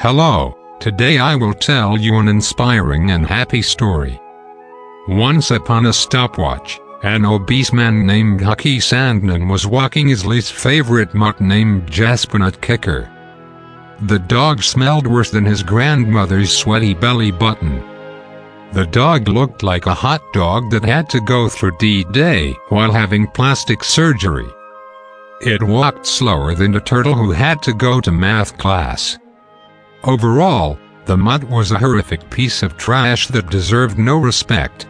Hello, today I will tell you an inspiring and happy story. Once upon a stopwatch, an obese man named Hucky Sandman was walking his least favorite mutt named Jasper Kicker. The dog smelled worse than his grandmother's sweaty belly button. The dog looked like a hot dog that had to go through D-Day while having plastic surgery. It walked slower than the turtle who had to go to math class. Overall, the mutt was a horrific piece of trash that deserved no respect.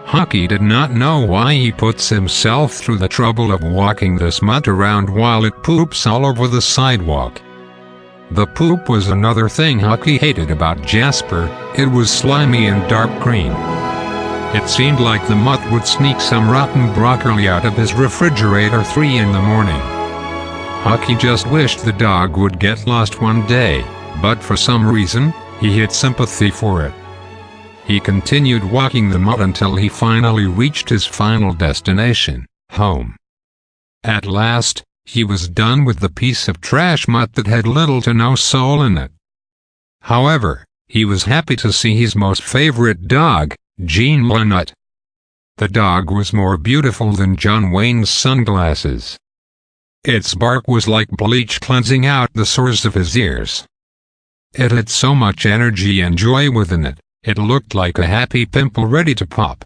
Hucky did not know why he puts himself through the trouble of walking this mutt around while it poops all over the sidewalk. The poop was another thing Hucky hated about Jasper. It was slimy and dark green. It seemed like the mutt would sneak some rotten broccoli out of his refrigerator 3 in the morning. Hucky just wished the dog would get lost one day, but for some reason, he had sympathy for it. He continued walking the mutt until he finally reached his final destination, home. At last, he was done with the piece of trash mutt that had little to no soul in it. However, he was happy to see his most favorite dog, Jean Nut. The dog was more beautiful than John Wayne's sunglasses. Its bark was like bleach cleansing out the sores of his ears. It had so much energy and joy within it, it looked like a happy pimple ready to pop.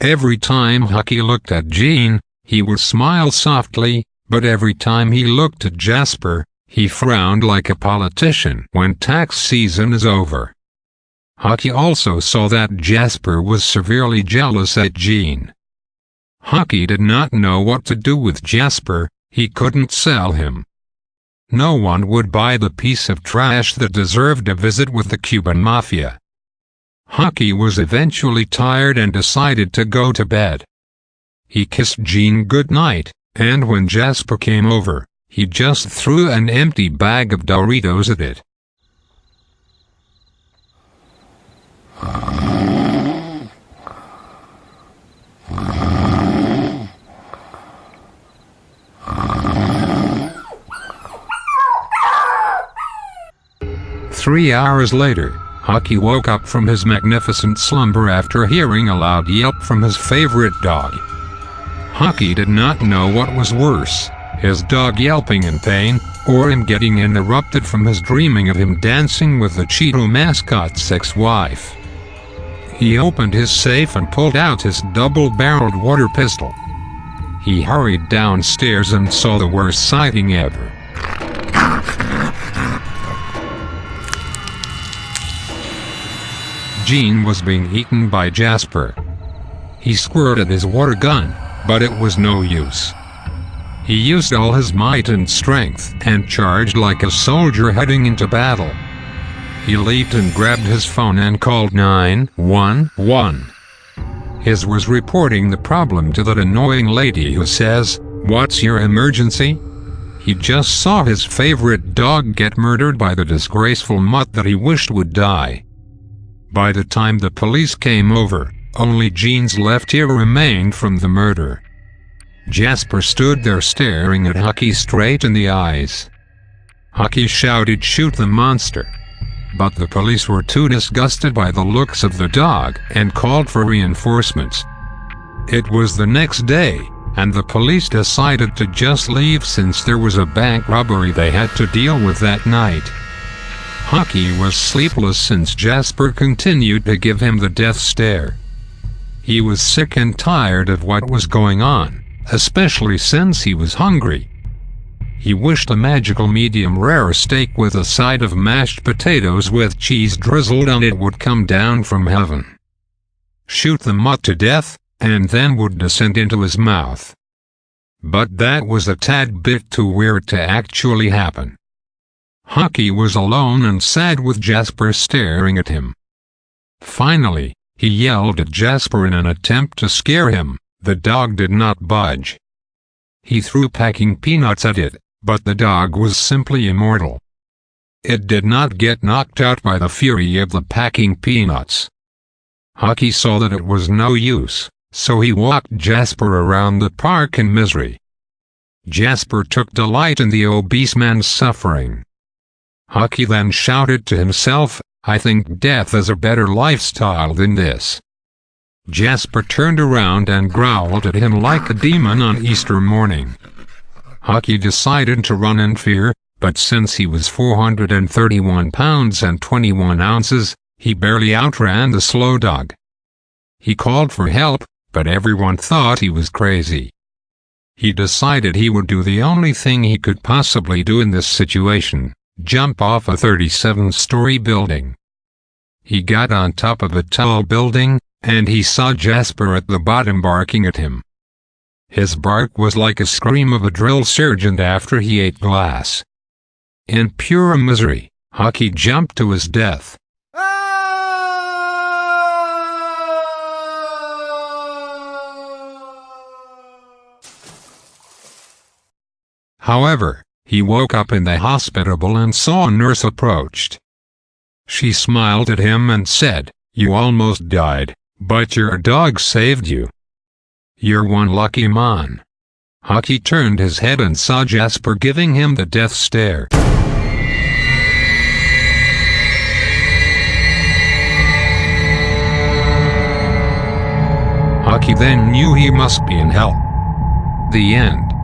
Every time Hucky looked at Jean, he would smile softly, but every time he looked at Jasper, he frowned like a politician when tax season is over. Hucky also saw that Jasper was severely jealous at Jean. Hucky did not know what to do with Jasper. He couldn't sell him. No one would buy the piece of trash that deserved a visit with the Cuban Mafia. Hucky was eventually tired and decided to go to bed. He kissed Jean goodnight, and when Jasper came over, he just threw an empty bag of Doritos at it. Three hours later, Hucky woke up from his magnificent slumber after hearing a loud yelp from his favorite dog. Hucky did not know what was worse, his dog yelping in pain, or him getting interrupted from his dreaming of him dancing with the Cheeto mascot's ex-wife. He opened his safe and pulled out his double-barreled water pistol. He hurried downstairs and saw the worst sighting ever. Jean was being eaten by Jasper. He squirted his water gun, but it was no use. He used all his might and strength and charged like a soldier heading into battle. He leaped and grabbed his phone and called 911. His was reporting the problem to that annoying lady who says, "What's your emergency?" He just saw his favorite dog get murdered by the disgraceful mutt that he wished would die. By the time the police came over, only Jean's left ear remained from the murder. Jasper stood there staring at Hucky straight in the eyes. Hucky shouted, "Shoot the monster!" But the police were too disgusted by the looks of the dog and called for reinforcements. It was the next day, and the police decided to just leave since there was a bank robbery they had to deal with that night. Hucky was sleepless since Jasper continued to give him the death stare. He was sick and tired of what was going on, especially since he was hungry. He wished a magical medium-rare steak with a side of mashed potatoes with cheese drizzled on it would come down from heaven, shoot the mutt to death, and then would descend into his mouth. But that was a tad bit too weird to actually happen. Hucky was alone and sad with Jasper staring at him. Finally, he yelled at Jasper in an attempt to scare him. The dog did not budge. He threw packing peanuts at it, but the dog was simply immortal. It did not get knocked out by the fury of the packing peanuts. Hucky saw that it was no use, so he walked Jasper around the park in misery. Jasper took delight in the obese man's suffering. Hucky then shouted to himself, "I think death is a better lifestyle than this." Jasper turned around and growled at him like a demon on Easter morning. Hucky decided to run in fear, but since he was 431 pounds and 21 ounces, he barely outran the slow dog. He called for help, but everyone thought he was crazy. He decided he would do the only thing he could possibly do in this situation: jump off a 37-story building. He got on top of a tall building, and he saw Jasper at the bottom barking at him. His bark was like a scream of a drill sergeant after he ate glass. In pure misery, Hucky jumped to his death. However, he woke up in the hospital and saw a nurse approached. She smiled at him and said, "You almost died, but your dog saved you. You're one lucky man." Hucky turned his head and saw Jasper giving him the death stare. Hucky then knew he must be in hell. The end.